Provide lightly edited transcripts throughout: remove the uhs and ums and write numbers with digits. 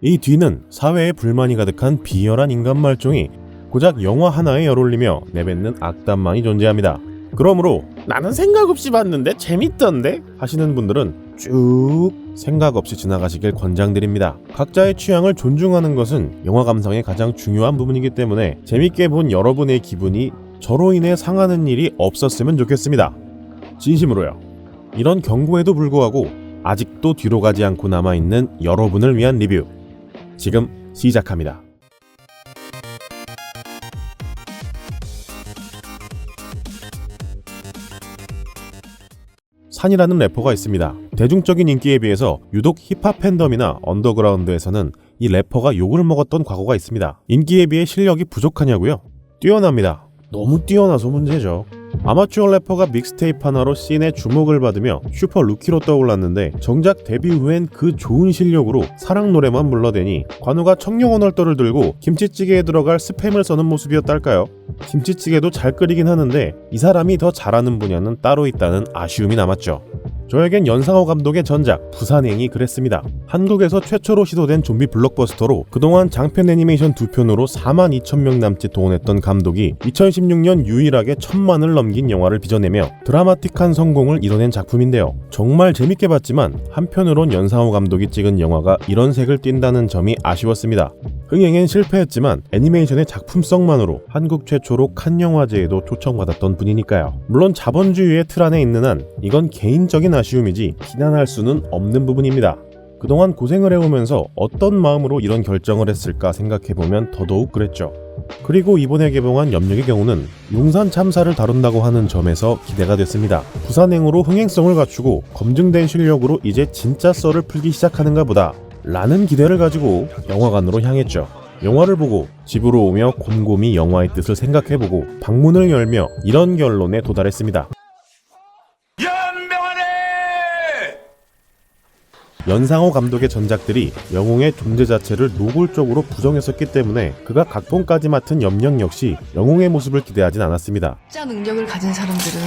이 뒤는 사회에 불만이 가득한 비열한 인간 말종이 고작 영화 하나에 열올리며 내뱉는 악담만이 존재합니다. 그러므로 나는 생각 없이 봤는데 재밌던데 하시는 분들은 쭉 생각 없이 지나가시길 권장드립니다. 각자의 취향을 존중하는 것은 영화 감상의 가장 중요한 부분이기 때문에 재밌게 본 여러분의 기분이 저로 인해 상하는 일이 없었으면 좋겠습니다. 진심으로요. 이런 경고에도 불구하고 아직도 뒤로 가지 않고 남아있는 여러분을 위한 리뷰 지금 시작합니다. 산이라는 래퍼가 있습니다. 대중적인 인기에 비해서 유독 힙합 팬덤이나 언더그라운드에서는 이 래퍼가 욕을 먹었던 과거가 있습니다. 인기에 비해 실력이 부족하냐고요? 뛰어납니다. 너무 뛰어나서 문제죠. 아마추어 래퍼가 믹스테이프 하나로 씬의 주목을 받으며 슈퍼 루키로 떠올랐는데 정작 데뷔 후엔 그 좋은 실력으로 사랑 노래만 불러대니 관우가 청룡 언얼더를 들고 김치찌개에 들어갈 스팸을 써는 모습이었달까요? 김치찌개도 잘 끓이긴 하는데 이 사람이 더 잘하는 분야는 따로 있다는 아쉬움이 남았죠. 저에겐 연상호 감독의 전작 부산행이 그랬습니다. 한국에서 최초로 시도된 좀비 블록버스터로 그동안 장편 애니메이션 2편으로 42,000명 남짓 동원했던 감독이 2016년 유일하게 1000만을 넘긴 영화를 빚어내며 드라마틱한 성공을 이뤄낸 작품인데요. 정말 재밌게 봤지만 한편으론 연상호 감독이 찍은 영화가 이런 색을 띈다는 점이 아쉬웠습니다. 흥행엔 실패했지만 애니메이션의 작품성만으로 한국 최초로 칸 영화제에도 초청받았던 분이니까요. 물론 자본주의의 틀 안에 있는 한 이건 개인적인 아쉬움이지 비난할 수는 없는 부분입니다. 그동안 고생을 해오면서 어떤 마음으로 이런 결정을 했을까 생각해보면 더더욱 그랬죠. 그리고 이번에 개봉한 염력의 경우는 용산 참사를 다룬다고 하는 점에서 기대가 됐습니다. 부산행으로 흥행성을 갖추고 검증된 실력으로 이제 진짜 썰을 풀기 시작하는가 보다 라는 기대를 가지고 영화관으로 향했죠. 영화를 보고 집으로 오며 곰곰이 영화의 뜻을 생각해보고 방문을 열며 이런 결론에 도달했습니다. 연상호 감독의 전작들이 영웅의 존재 자체를 노골적으로 부정했었기 때문에 그가 각본까지 맡은 염력 역시 영웅의 모습을 기대하진 않았습니다. 진짜 능력을 가진 사람들은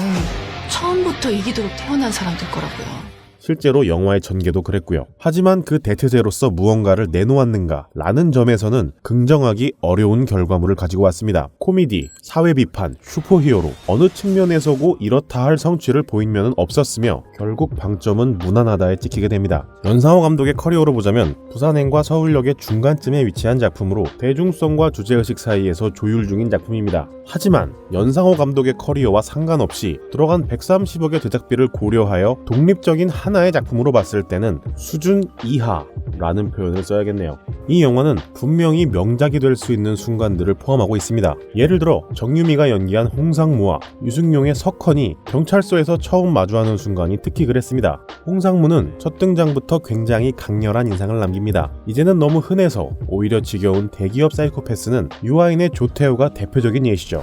처음부터 이기도록 태어난 사람들 거라고요. 실제로 영화의 전개도 그랬고요. 하지만 그 대체제로서 무언가를 내놓았는가 라는 점에서는 긍정하기 어려운 결과물을 가지고 왔습니다. 코미디, 사회비판, 슈퍼히어로 어느 측면에서고 이렇다 할 성취를 보인 면은 없었으며 결국 방점은 무난하다에 찍히게 됩니다. 연상호 감독의 커리어로 보자면 부산행과 서울역의 중간쯤에 위치한 작품으로 대중성과 주제의식 사이에서 조율 중인 작품입니다. 하지만 연상호 감독의 커리어와 상관없이 들어간 130억의 제작비를 고려하여 독립적인 하나의 작품으로 봤을 때는 수준 이하라는 표현을 써야겠네요. 이 영화는 분명히 명작이 될 수 있는 순간들을 포함하고 있습니다. 예를 들어 정유미가 연기한 홍상무와 유승용의 석헌이 경찰서에서 처음 마주하는 순간이 특히 그랬습니다. 홍상무는 첫 등장부터 굉장히 강렬한 인상을 남깁니다. 이제는 너무 흔해서 오히려 지겨운 대기업 사이코패스는 유아인의 조태호가 대표적인 예시죠.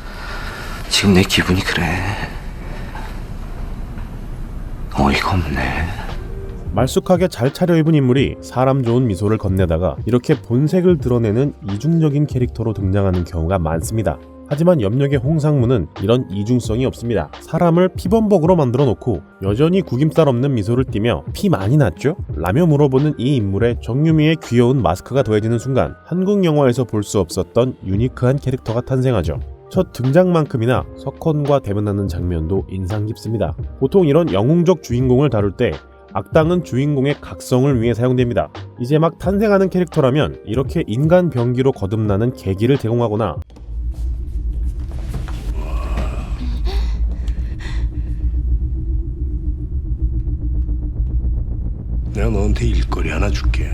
지금 내 기분이 그래. 어이가 없네. 말쑥하게 잘 차려입은 인물이 사람 좋은 미소를 건네다가 이렇게 본색을 드러내는 이중적인 캐릭터로 등장하는 경우가 많습니다. 하지만 염력의 홍상무는 이런 이중성이 없습니다. 사람을 피범벅으로 만들어 놓고 여전히 구김살 없는 미소를 띠며 피 많이 났죠? 라며 물어보는 이 인물에 정유미의 귀여운 마스크가 더해지는 순간 한국 영화에서 볼 수 없었던 유니크한 캐릭터가 탄생하죠. 첫 등장만큼이나 석헌과 대면하는 장면도 인상 깊습니다. 보통 이런 영웅적 주인공을 다룰 때 악당은 주인공의 각성을 위해 사용됩니다. 이제 막 탄생하는 캐릭터라면 이렇게 인간 병기로 거듭나는 계기를 제공하거나 내가 너한테 일거리 하나 줄게.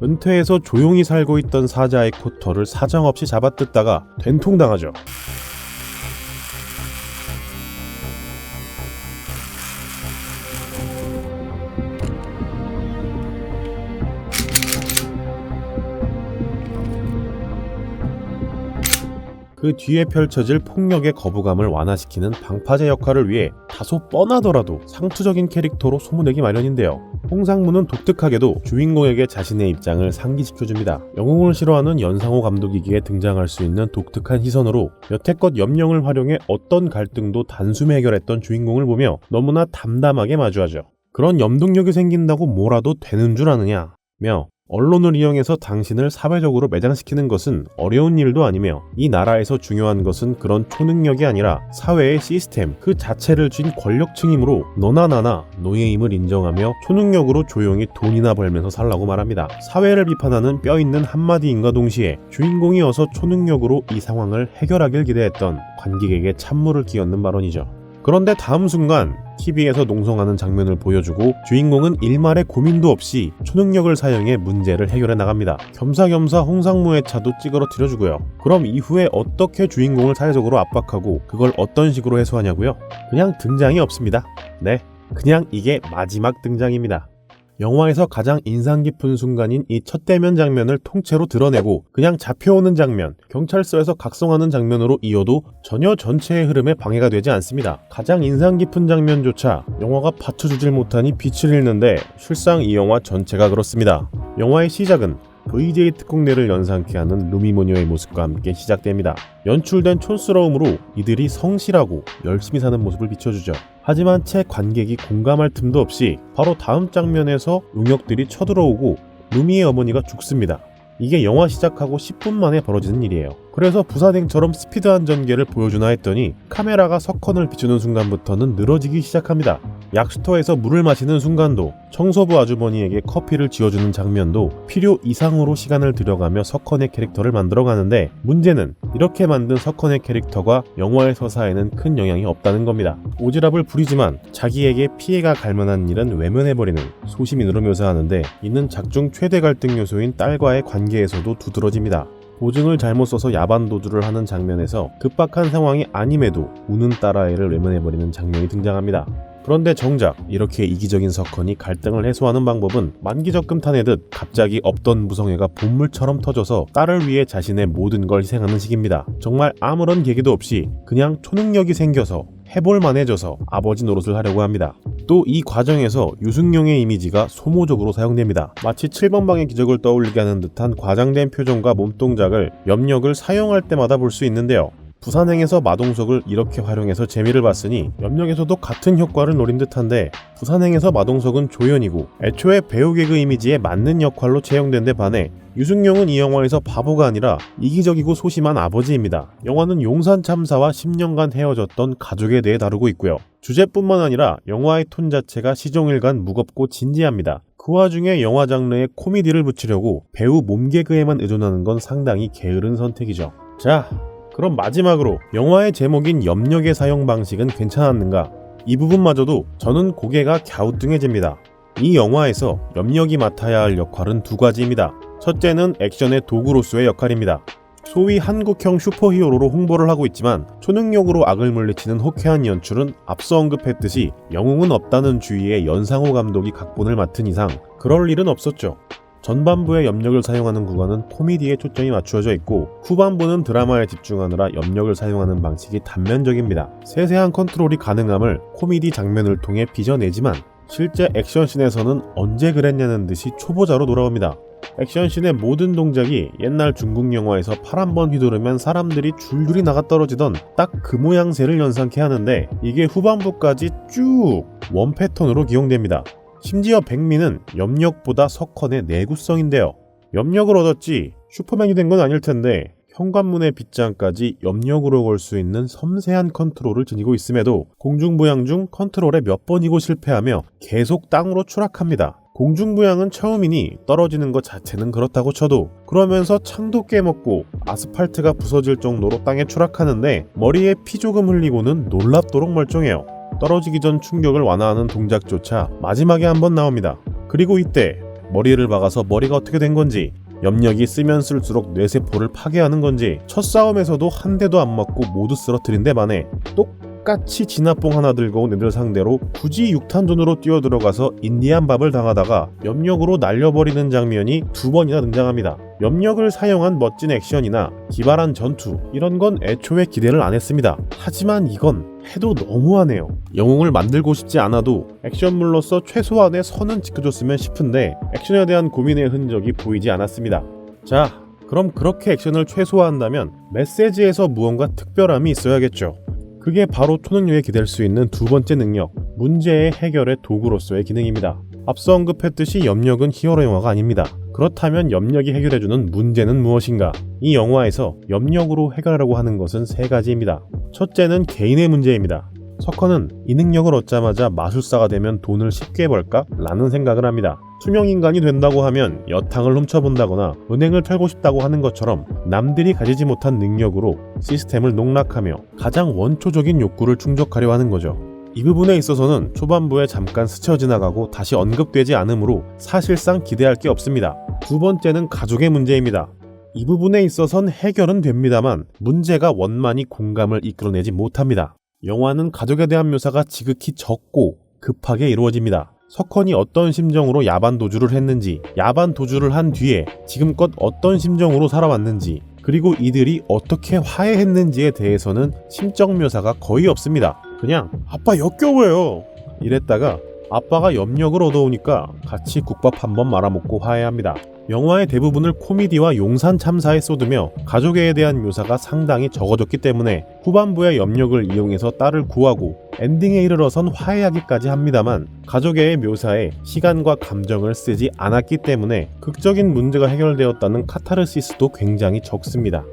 은퇴해서 조용히 살고 있던 사자의 코털을 사정없이 잡아뜯다가 된통당하죠. 그 뒤에 펼쳐질 폭력의 거부감을 완화시키는 방파제 역할을 위해 다소 뻔하더라도 상투적인 캐릭터로 소문내기 마련인데요. 홍상무는 독특하게도 주인공에게 자신의 입장을 상기시켜줍니다. 영웅을 싫어하는 연상호 감독이기에 등장할 수 있는 독특한 시선으로 여태껏 염령을 활용해 어떤 갈등도 단숨에 해결했던 주인공을 보며 너무나 담담하게 마주하죠. 그런 염동력이 생긴다고 뭐라도 되는 줄 아느냐며 언론을 이용해서 당신을 사회적으로 매장시키는 것은 어려운 일도 아니며 이 나라에서 중요한 것은 그런 초능력이 아니라 사회의 시스템 그 자체를 쥔 권력층이므로 너나 나나 노예임을 인정하며 초능력으로 조용히 돈이나 벌면서 살라고 말합니다. 사회를 비판하는 뼈있는 한마디인과 동시에 주인공이 어서 초능력으로 이 상황을 해결하길 기대했던 관객에게 찬물을 끼얹는 발언이죠. 그런데 다음 순간 TV에서 농성하는 장면을 보여주고 주인공은 일말의 고민도 없이 초능력을 사용해 문제를 해결해 나갑니다. 겸사겸사 홍상무의 차도 찌그러뜨려주고요. 그럼 이후에 어떻게 주인공을 사회적으로 압박하고 그걸 어떤 식으로 해소하냐고요? 그냥 등장이 없습니다. 네, 그냥 이게 마지막 등장입니다. 영화에서 가장 인상 깊은 순간인 이 첫 대면 장면을 통째로 드러내고 그냥 잡혀오는 장면, 경찰서에서 각성하는 장면으로 이어도 전혀 전체의 흐름에 방해가 되지 않습니다. 가장 인상 깊은 장면조차 영화가 받쳐주질 못하니 빛을 잃는데 실상 이 영화 전체가 그렇습니다. 영화의 시작은 VJ 특공대를 연상케 하는 루미모녀의 모습과 함께 시작됩니다. 연출된 촌스러움으로 이들이 성실하고 열심히 사는 모습을 비춰주죠. 하지만 채 관객이 공감할 틈도 없이 바로 다음 장면에서 용역들이 쳐들어오고 루미의 어머니가 죽습니다. 이게 영화 시작하고 10분 만에 벌어지는 일이에요. 그래서 부산행처럼 스피드한 전개를 보여주나 했더니 카메라가 석헌을 비추는 순간부터는 늘어지기 시작합니다. 약수터에서 물을 마시는 순간도 청소부 아주머니에게 커피를 지어주는 장면도 필요 이상으로 시간을 들여가며 석헌의 캐릭터를 만들어가는데 문제는 이렇게 만든 석헌의 캐릭터가 영화의 서사에는 큰 영향이 없다는 겁니다. 오지랖을 부리지만 자기에게 피해가 갈 만한 일은 외면해버리는 소시민으로 묘사하는데 이는 작중 최대 갈등 요소인 딸과의 관계에서도 두드러집니다. 보증을 잘못 써서 야반 도주를 하는 장면에서 급박한 상황이 아님에도 우는 딸아이를 외면해버리는 장면이 등장합니다. 그런데 정작 이렇게 이기적인 석헌이 갈등을 해소하는 방법은 만기적금 타내듯 갑자기 없던 무성애가 본물처럼 터져서 딸을 위해 자신의 모든 걸 희생하는 식입니다. 정말 아무런 계기도 없이 그냥 초능력이 생겨서 해볼만해져서 아버지 노릇을 하려고 합니다. 또 이 과정에서 유승용의 이미지가 소모적으로 사용됩니다. 마치 7번 방의 기적을 떠올리게 하는 듯한 과장된 표정과 몸동작을 염력을 사용할 때마다 볼 수 있는데요. 부산행에서 마동석을 이렇게 활용해서 재미를 봤으니 염력에서도 같은 효과를 노린 듯한데 부산행에서 마동석은 조연이고 애초에 배우 개그 이미지에 맞는 역할로 채용된 데 반해 유승용은 이 영화에서 바보가 아니라 이기적이고 소심한 아버지입니다. 영화는 용산 참사와 10년간 헤어졌던 가족에 대해 다루고 있고요. 주제뿐만 아니라 영화의 톤 자체가 시종일관 무겁고 진지합니다. 그 와중에 영화 장르에 코미디를 붙이려고 배우 몸개그에만 의존하는 건 상당히 게으른 선택이죠. 자, 그럼 마지막으로 영화의 제목인 염력의 사용 방식은 괜찮았는가? 이 부분마저도 저는 고개가 갸우뚱해집니다. 이 영화에서 염력이 맡아야 할 역할은 두 가지입니다. 첫째는 액션의 도구로서의 역할입니다. 소위 한국형 슈퍼히어로로 홍보를 하고 있지만 초능력으로 악을 물리치는 호쾌한 연출은 앞서 언급했듯이 영웅은 없다는 주의의 연상호 감독이 각본을 맡은 이상 그럴 일은 없었죠. 전반부의 염력을 사용하는 구간은 코미디에 초점이 맞추어져 있고 후반부는 드라마에 집중하느라 염력을 사용하는 방식이 단면적입니다. 세세한 컨트롤이 가능함을 코미디 장면을 통해 빚어내지만 실제 액션씬에서는 언제 그랬냐는 듯이 초보자로 돌아옵니다. 액션씬의 모든 동작이 옛날 중국 영화에서 팔 한 번 휘두르면 사람들이 줄줄이 나가 떨어지던 딱 그 모양새를 연상케 하는데 이게 후반부까지 쭉 원 패턴으로 기용됩니다. 심지어 백미는 염력보다 석헌의 내구성인데요. 염력을 얻었지 슈퍼맨이 된 건 아닐 텐데 현관문의 빗장까지 염력으로 걸 수 있는 섬세한 컨트롤을 지니고 있음에도 공중부양 중 컨트롤에 몇 번이고 실패하며 계속 땅으로 추락합니다. 공중부양은 처음이니 떨어지는 것 자체는 그렇다고 쳐도 그러면서 창도 깨먹고 아스팔트가 부서질 정도로 땅에 추락하는데 머리에 피 조금 흘리고는 놀랍도록 멀쩡해요. 떨어지기 전 충격을 완화하는 동작조차 마지막에 한번 나옵니다. 그리고 이때 머리를 박아서 머리가 어떻게 된 건지 염력이 쓰면 쓸수록 뇌세포를 파괴하는 건지 첫 싸움에서도 한 대도 안 맞고 모두 쓰러뜨린 데 반해 똑같이 진압봉 하나 들고 온 애들 상대로 굳이 6탄전으로 뛰어들어가서 인디안 밥을 당하다가 염력으로 날려버리는 장면이 두 번이나 등장합니다. 염력을 사용한 멋진 액션이나 기발한 전투 이런 건 애초에 기대를 안 했습니다. 하지만 이건 해도 너무하네요. 영웅을 만들고 싶지 않아도 액션물로서 최소한의 선은 지켜줬으면 싶은데 액션에 대한 고민의 흔적이 보이지 않았습니다. 자, 그럼 그렇게 액션을 최소화한다면 메시지에서 무언가 특별함이 있어야겠죠. 그게 바로 초능력에 기댈 수 있는 두 번째 능력, 문제의 해결의 도구로서의 기능입니다. 앞서 언급했듯이 염력은 히어로 영화가 아닙니다. 그렇다면 염력이 해결해주는 문제는 무엇인가? 이 영화에서 염력으로 해결하려고 하는 것은 세 가지입니다. 첫째는 개인의 문제입니다. 석헌은 이 능력을 얻자마자 마술사가 되면 돈을 쉽게 벌까? 라는 생각을 합니다. 투명인간이 된다고 하면 여탕을 훔쳐본다거나 은행을 털고 싶다고 하는 것처럼 남들이 가지지 못한 능력으로 시스템을 농락하며 가장 원초적인 욕구를 충족하려 하는 거죠. 이 부분에 있어서는 초반부에 잠깐 스쳐 지나가고 다시 언급되지 않으므로 사실상 기대할 게 없습니다. 두 번째는 가족의 문제입니다. 이 부분에 있어선 해결은 됩니다만 문제가 원만히 공감을 이끌어내지 못합니다. 영화는 가족에 대한 묘사가 지극히 적고 급하게 이루어집니다. 석헌이 어떤 심정으로 야반 도주를 했는지, 야반 도주를 한 뒤에 지금껏 어떤 심정으로 살아왔는지, 그리고 이들이 어떻게 화해했는지에 대해서는 심적 묘사가 거의 없습니다. 그냥 아빠 역겨워요 이랬다가 아빠가 염력을 얻어오니까 같이 국밥 한번 말아먹고 화해합니다. 영화의 대부분을 코미디와 용산 참사에 쏟으며 가족애에 대한 묘사가 상당히 적어졌기 때문에 후반부의 염력을 이용해서 딸을 구하고 엔딩에 이르러선 화해하기까지 합니다만 가족애의 묘사에 시간과 감정을 쓰지 않았기 때문에 극적인 문제가 해결되었다는 카타르시스도 굉장히 적습니다.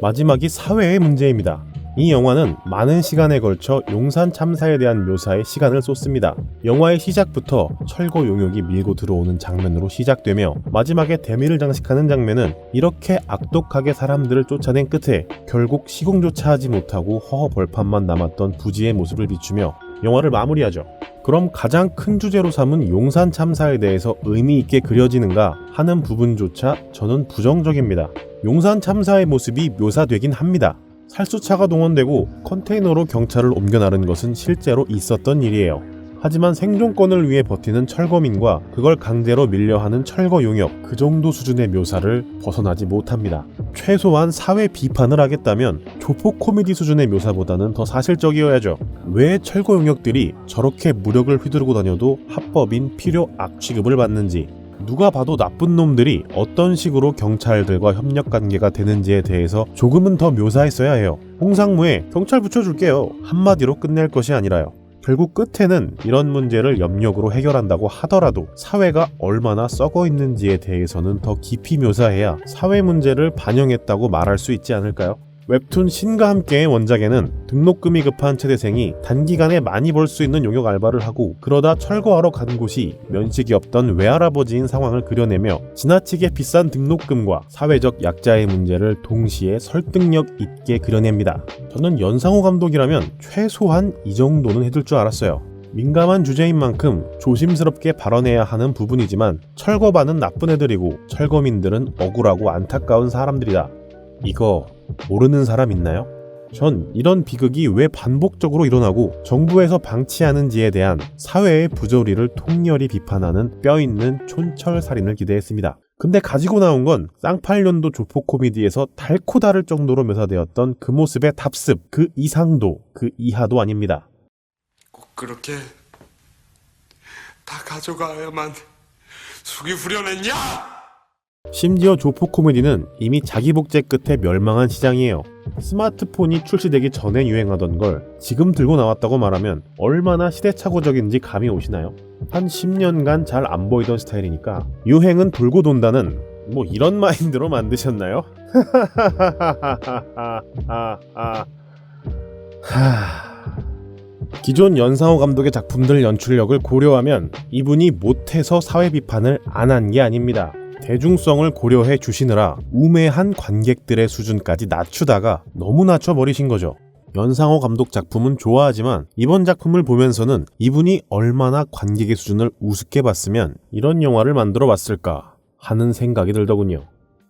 마지막이 사회의 문제입니다. 이 영화는 많은 시간에 걸쳐 용산 참사에 대한 묘사에 시간을 쏟습니다. 영화의 시작부터 철거 용역이 밀고 들어오는 장면으로 시작되며 마지막에 대미를 장식하는 장면은 이렇게 악독하게 사람들을 쫓아낸 끝에 결국 시공조차 하지 못하고 허허벌판만 남았던 부지의 모습을 비추며 영화를 마무리하죠. 그럼 가장 큰 주제로 삼은 용산 참사에 대해서 의미 있게 그려지는가 하는 부분조차 저는 부정적입니다. 용산 참사의 모습이 묘사되긴 합니다. 살수차가 동원되고 컨테이너로 경찰을 옮겨 나른 것은 실제로 있었던 일이에요. 하지만 생존권을 위해 버티는 철거민과 그걸 강제로 밀려하는 철거 용역, 그 정도 수준의 묘사를 벗어나지 못합니다. 최소한 사회 비판을 하겠다면 조폭 코미디 수준의 묘사보다는 더 사실적이어야죠. 왜 철거 용역들이 저렇게 무력을 휘두르고 다녀도 합법인 필요 악 취급을 받는지, 누가 봐도 나쁜 놈들이 어떤 식으로 경찰들과 협력 관계가 되는지에 대해서 조금은 더 묘사했어야 해요. 홍상무에 경찰 붙여줄게요 한마디로 끝낼 것이 아니라요. 결국 끝에는 이런 문제를 염력으로 해결한다고 하더라도 사회가 얼마나 썩어 있는지에 대해서는 더 깊이 묘사해야 사회 문제를 반영했다고 말할 수 있지 않을까요? 웹툰 신과 함께의 원작에는 등록금이 급한 최대생이 단기간에 많이 벌 수 있는 용역 알바를 하고 그러다 철거하러 간 곳이 면식이 없던 외할아버지인 상황을 그려내며 지나치게 비싼 등록금과 사회적 약자의 문제를 동시에 설득력 있게 그려냅니다. 저는 연상호 감독이라면 최소한 이 정도는 해둘 줄 알았어요. 민감한 주제인 만큼 조심스럽게 발언해야 하는 부분이지만 철거반은 나쁜 애들이고 철거민들은 억울하고 안타까운 사람들이다. 이거 모르는 사람 있나요? 전 이런 비극이 왜 반복적으로 일어나고 정부에서 방치하는지에 대한 사회의 부조리를 통렬히 비판하는 뼈있는 촌철살인을 기대했습니다. 근데 가지고 나온 건 쌍팔년도 조폭 코미디에서 달코 다를 정도로 묘사되었던 그 모습의 답습, 그 이상도, 그 이하도 아닙니다. 꼭 그렇게 다 가져가야만 속이 후련했냐? 심지어 조폭 코미디는 이미 자기 복제 끝에 멸망한 시장이에요. 스마트폰이 출시되기 전에 유행하던 걸 지금 들고 나왔다고 말하면 얼마나 시대착오적인지 감이 오시나요? 한 10년간 잘 안 보이던 스타일이니까 유행은 돌고 돈다는 뭐 이런 마인드로 만드셨나요? 기존 연상호 감독의 작품들 연출력을 고려하면 이분이 못해서 사회 비판을 안 한 게 아닙니다. 대중성을 고려해 주시느라 우매한 관객들의 수준까지 낮추다가 너무 낮춰버리신 거죠. 연상호 감독 작품은 좋아하지만 이번 작품을 보면서는 이분이 얼마나 관객의 수준을 우습게 봤으면 이런 영화를 만들어 봤을까 하는 생각이 들더군요.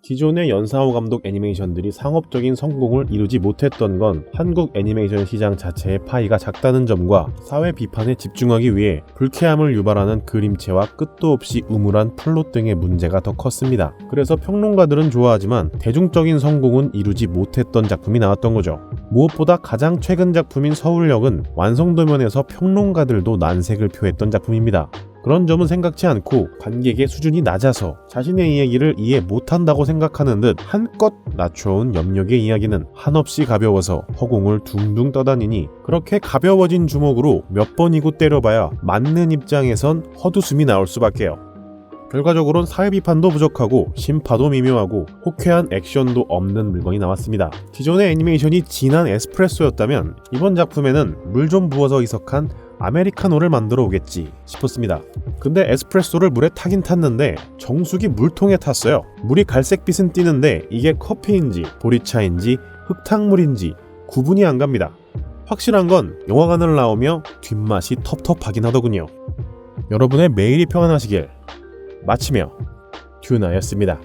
기존의 연상호 감독 애니메이션들이 상업적인 성공을 이루지 못했던 건 한국 애니메이션 시장 자체의 파이가 작다는 점과 사회 비판에 집중하기 위해 불쾌함을 유발하는 그림체와 끝도 없이 우물한 플롯 등의 문제가 더 컸습니다. 그래서 평론가들은 좋아하지만 대중적인 성공은 이루지 못했던 작품이 나왔던 거죠. 무엇보다 가장 최근 작품인 서울역은 완성도 면에서 평론가들도 난색을 표했던 작품입니다. 그런 점은 생각지 않고 관객의 수준이 낮아서 자신의 이야기를 이해 못한다고 생각하는 듯 한껏 낮춰온 염력의 이야기는 한없이 가벼워서 허공을 둥둥 떠다니니 그렇게 가벼워진 주먹으로 몇 번이고 때려봐야 맞는 입장에선 헛웃음이 나올 수밖에요. 결과적으로는 사회 비판도 부족하고 심파도 미묘하고 호쾌한 액션도 없는 물건이 나왔습니다. 기존의 애니메이션이 진한 에스프레소였다면 이번 작품에는 물 좀 부어서 이석한 아메리카노를 만들어 오겠지 싶었습니다. 근데 에스프레소를 물에 타긴 탔는데 정수기 물통에 탔어요. 물이 갈색빛은 띠는데 이게 커피인지 보리차인지 흙탕물인지 구분이 안 갑니다. 확실한 건 영화관을 나오며 뒷맛이 텁텁하긴 하더군요. 여러분의 매일이 평안하시길 마치며 튜나였습니다.